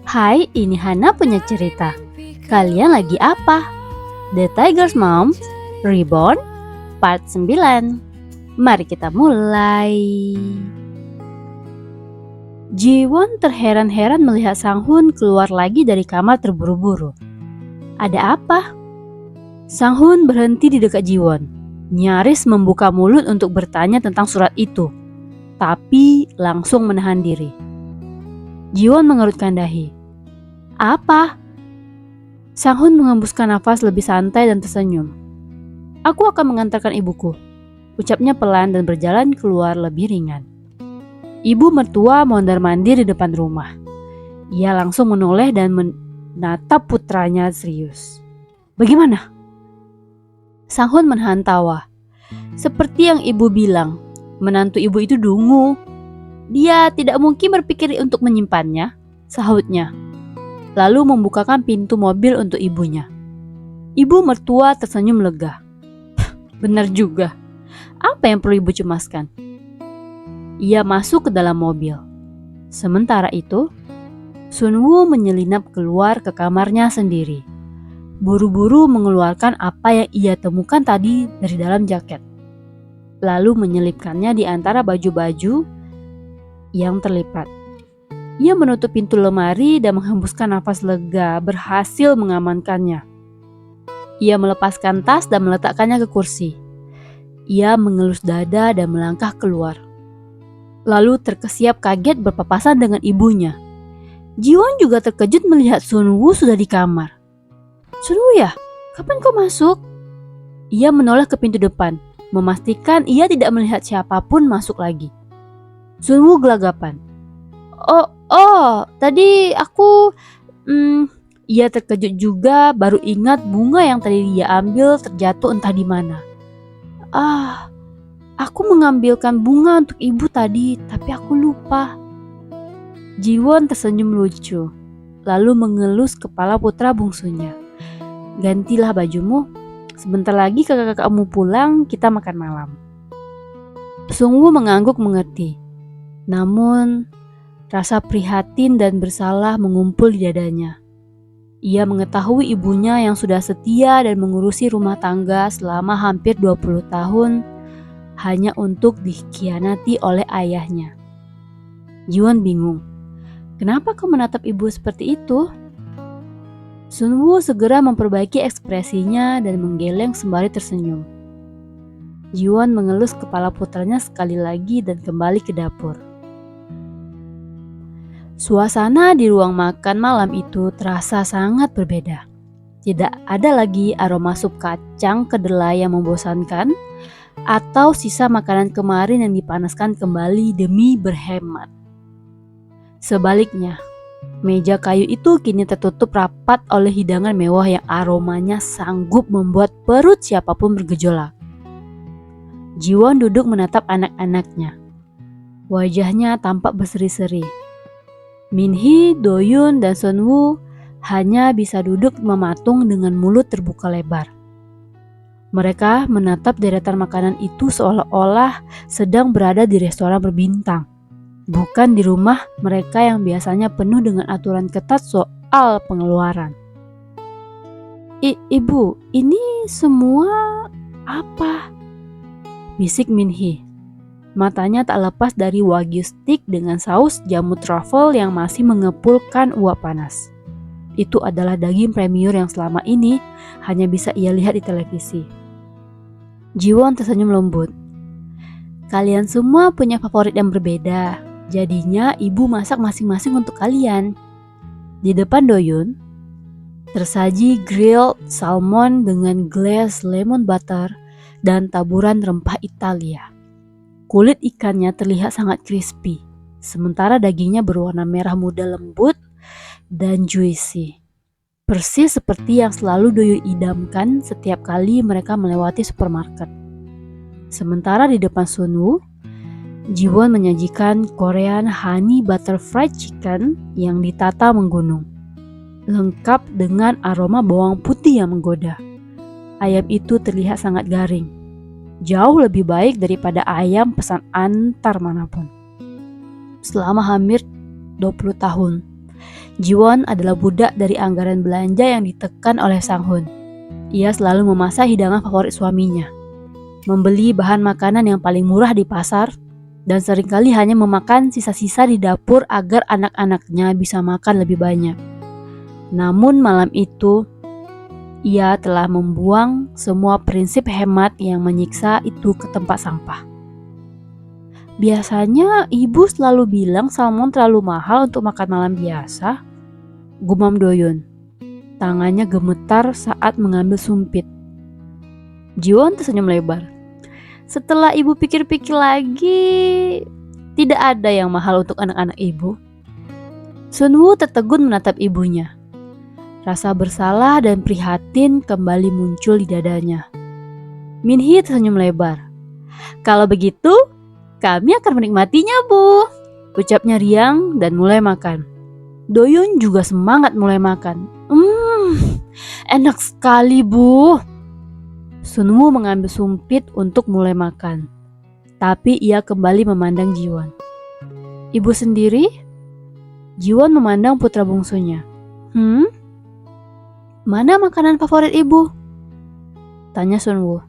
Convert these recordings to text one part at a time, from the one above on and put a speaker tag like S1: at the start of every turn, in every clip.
S1: Hai, ini Hana punya cerita. Kalian lagi apa? The Tiger's Mom Reborn Part 9. Mari kita mulai. Jiwon terheran-heran melihat Sang Hun keluar lagi dari kamar terburu-buru. Ada apa? Sang Hun berhenti di dekat Jiwon, nyaris membuka mulut untuk bertanya tentang surat itu, tapi langsung menahan diri. Jiwon mengerutkan dahi. Apa? Sang Hun mengembuskan nafas lebih santai dan tersenyum. Aku akan mengantarkan ibuku, ucapnya pelan dan berjalan keluar lebih ringan. Ibu mertua mondar-mandir di depan rumah. Ia langsung menoleh dan menatap putranya serius. Bagaimana? Sang Hun menahan tawa. Seperti yang ibu bilang, menantu ibu itu dungu. Dia tidak mungkin berpikir untuk menyimpannya, sahutnya. Lalu membukakan pintu mobil untuk ibunya. Ibu mertua tersenyum lega. Benar juga. Apa yang perlu ibu cemaskan? Ia masuk ke dalam mobil. Sementara itu, Sun Woo menyelinap keluar ke kamarnya sendiri. Buru-buru mengeluarkan apa yang ia temukan tadi dari dalam jaket. Lalu menyelipkannya di antara baju-baju yang terlipat. Ia menutup pintu lemari dan menghembuskan nafas lega, berhasil mengamankannya. Ia melepaskan tas dan meletakkannya ke kursi. Ia mengelus dada dan melangkah keluar. Lalu terkesiap kaget berpapasan dengan ibunya. Jiwon juga terkejut melihat Sun Woo sudah di kamar. Sun Woo ya? Kapan kau masuk? Ia menoleh ke pintu depan, memastikan ia tidak melihat siapapun masuk lagi. Sun Woo gelagapan. Tadi aku... Ia terkejut juga, baru ingat bunga yang tadi dia ambil terjatuh entah di mana. Aku mengambilkan bunga untuk ibu tadi, tapi aku lupa. Jiwon tersenyum lucu, lalu mengelus kepala putra bungsunya. Gantilah bajumu, sebentar lagi kakak-kakakmu pulang, kita makan malam. Sung Woo mengangguk mengerti. Namun, rasa prihatin dan bersalah mengumpul di dadanya. Ia mengetahui ibunya yang sudah setia dan mengurusi rumah tangga selama hampir 20 tahun hanya untuk dikhianati oleh ayahnya. Jiwon bingung. Kenapa kau menatap ibu seperti itu? Sun Woo segera memperbaiki ekspresinya dan menggeleng sembari tersenyum. Jiwon mengelus kepala putranya sekali lagi dan kembali ke dapur. Suasana di ruang makan malam itu terasa sangat berbeda. Tidak ada lagi aroma sup kacang kedelai yang membosankan atau sisa makanan kemarin yang dipanaskan kembali demi berhemat. Sebaliknya, meja kayu itu kini tertutup rapat oleh hidangan mewah yang aromanya sanggup membuat perut siapapun bergejolak. Jiwon duduk menatap anak-anaknya. Wajahnya tampak berseri-seri. Min-hee, Do-yoon, dan Sun Woo hanya bisa duduk mematung dengan mulut terbuka lebar. Mereka menatap deretan makanan itu seolah-olah sedang berada di restoran berbintang, bukan di rumah mereka yang biasanya penuh dengan aturan ketat soal pengeluaran. Ibu, ini semua apa? Bisik Min-hee. Matanya tak lepas dari wagyu steak dengan saus jamu truffle yang masih mengepulkan uap panas. Itu adalah daging premier yang selama ini hanya bisa ia lihat di televisi. Jiwon tersenyum lembut. Kalian semua punya favorit yang berbeda, jadinya ibu masak masing-masing untuk kalian. Di depan Do-yoon, tersaji grilled salmon dengan glaze lemon butter dan taburan rempah Italia. Kulit ikannya terlihat sangat crispy, sementara dagingnya berwarna merah muda lembut dan juicy. Persis seperti yang selalu Do-yoon idamkan setiap kali mereka melewati supermarket. Sementara di depan Sun Woo, Jiwon menyajikan Korean honey butter fried chicken yang ditata menggunung, lengkap dengan aroma bawang putih yang menggoda. Ayam itu terlihat sangat garing. Jauh lebih baik daripada ayam pesan antar manapun. selama hampir 20 tahun. Jiwon adalah budak dari anggaran belanja yang ditekan oleh Sang Hun. Ia selalu memasak hidangan favorit suaminya, membeli bahan makanan yang paling murah di pasar, dan seringkali hanya memakan sisa-sisa di dapur agar anak-anaknya bisa makan lebih banyak. Namun malam itu, ia telah membuang semua prinsip hemat yang menyiksa itu ke tempat sampah. Biasanya ibu selalu bilang salmon terlalu mahal untuk makan malam biasa, gumam Doyun. Tangannya gemetar saat mengambil sumpit. Jiwon tersenyum lebar. Setelah ibu pikir-pikir lagi, tidak ada yang mahal untuk anak-anak ibu. Sunwoo tertegun menatap ibunya. Rasa bersalah dan prihatin kembali muncul di dadanya. Minhee tersenyum lebar. Kalau begitu, kami akan menikmatinya, Bu, ucapnya riang dan mulai makan. Doyun juga semangat mulai makan. Enak sekali, Bu. Sunwoo mengambil sumpit untuk mulai makan. Tapi ia kembali memandang Jiwon. Ibu sendiri? Jiwon memandang putra bungsunya. Mana makanan favorit ibu? Tanya Sunwoo.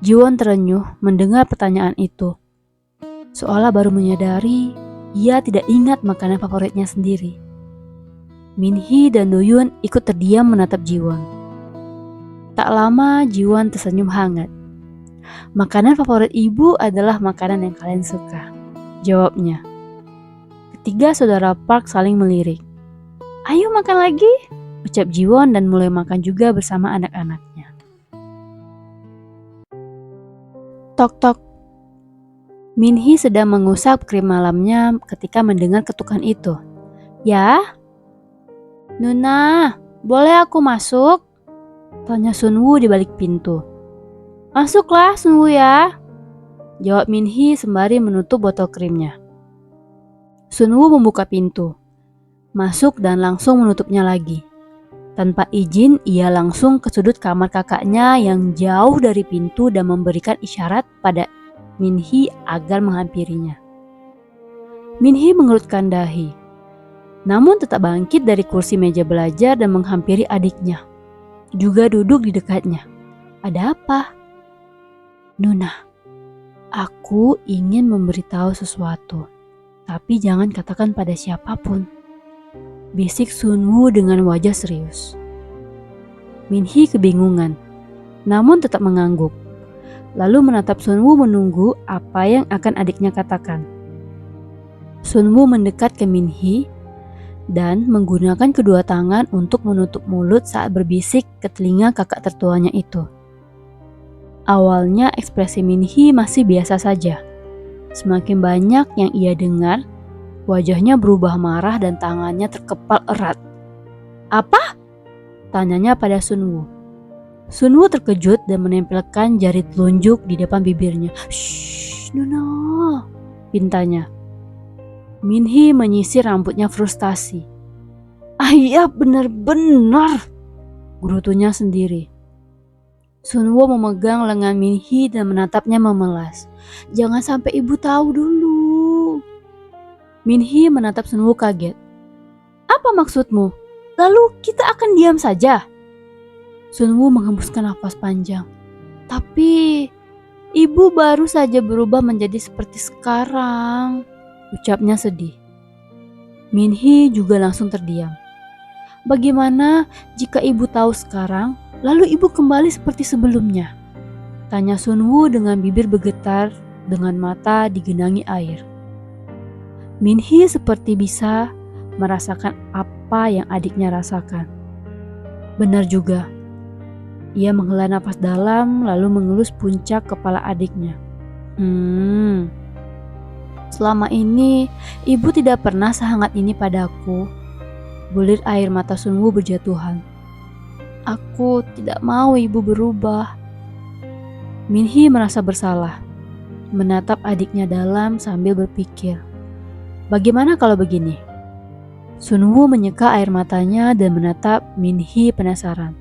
S1: Jiwon terenyuh mendengar pertanyaan itu. Seolah baru menyadari ia tidak ingat makanan favoritnya sendiri. Minhee dan Doyun ikut terdiam menatap Jiwon. Tak lama Jiwon tersenyum hangat. Makanan favorit ibu adalah makanan yang kalian suka, jawabnya. Ketiga saudara Park saling melirik. Ayo makan lagi, ucap Jiwon dan mulai makan juga bersama anak-anaknya. Tok-tok. Minhee sedang mengusap krim malamnya ketika mendengar ketukan itu. Ya? Nuna, boleh aku masuk? Tanya Sunwoo di balik pintu. Masuklah Sunwoo ya, jawab Minhee sembari menutup botol krimnya. Sunwoo membuka pintu, masuk dan langsung menutupnya lagi. Tanpa izin, ia langsung ke sudut kamar kakaknya yang jauh dari pintu dan memberikan isyarat pada Minhee agar menghampirinya. Minhee mengerutkan dahi, namun tetap bangkit dari kursi meja belajar dan menghampiri adiknya. Juga duduk di dekatnya. Ada apa? Nuna, aku ingin memberitahu sesuatu, tapi jangan katakan pada siapapun, bisik Sunwoo dengan wajah serius. Minhee kebingungan, namun tetap mengangguk. Lalu menatap Sunwoo menunggu apa yang akan adiknya katakan. Sunwoo mendekat ke Minhee dan menggunakan kedua tangan untuk menutup mulut saat berbisik ke telinga kakak tertuanya itu. Awalnya ekspresi Minhee masih biasa saja. Semakin banyak yang ia dengar, wajahnya berubah marah dan tangannya terkepal erat. Apa? Tanyanya pada Sunwoo. Sunwoo terkejut dan menempelkan jari telunjuk di depan bibirnya. Shh, Nuna, pintanya. Minhee menyisir rambutnya frustasi. Ayah benar-benar, gerutunya sendiri. Sunwoo memegang lengan Minhee dan menatapnya memelas. Jangan sampai ibu tahu dulu. Minhee menatap Sunwoo kaget. Apa maksudmu? Lalu kita akan diam saja? Sunwoo menghembuskan nafas panjang. Tapi ibu baru saja berubah menjadi seperti sekarang, ucapnya sedih. Minhee juga langsung terdiam. Bagaimana jika ibu tahu sekarang, lalu ibu kembali seperti sebelumnya? Tanya Sunwoo dengan bibir bergetar, dengan mata digenangi air. Minhee seperti bisa merasakan apa yang adiknya rasakan. Benar juga. Ia menghela napas dalam lalu mengelus puncak kepala adiknya. Selama ini ibu tidak pernah sehangat ini padaku. Bulir air mata Sunwoo berjatuhan. Aku tidak mau ibu berubah. Minhee merasa bersalah, menatap adiknya dalam sambil berpikir. Bagaimana kalau begini? Sunwoo menyeka air matanya dan menatap Minhee penasaran.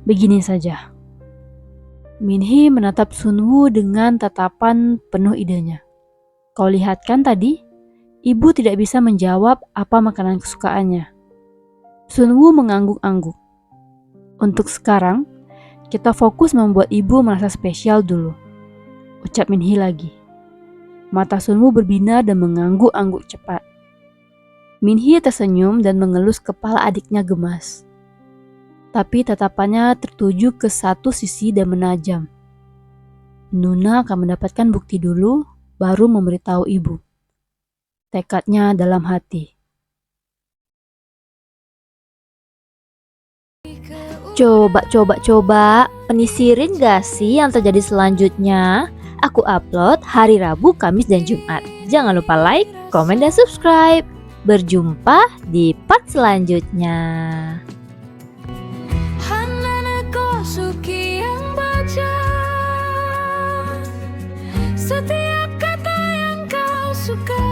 S1: Begini saja. Minhee menatap Sunwoo dengan tatapan penuh idenya. Kau lihat kan tadi? Ibu tidak bisa menjawab apa makanan kesukaannya. Sunwoo mengangguk-angguk. Untuk sekarang, kita fokus membuat ibu merasa spesial dulu. Ucap Minhee lagi. Mata Sunwoo berbinar dan mengangguk-angguk cepat. Minhee tersenyum dan mengelus kepala adiknya gemas. Tapi tatapannya tertuju ke satu sisi dan menajam. Nuna akan mendapatkan bukti dulu, baru memberitahu ibu. Tekadnya dalam hati. Coba, penisirin gak sih yang terjadi selanjutnya? Aku upload hari Rabu, Kamis, dan Jumat. Jangan lupa like, komen, dan subscribe. Berjumpa di part selanjutnya.
S2: Setiap kata yang kau suka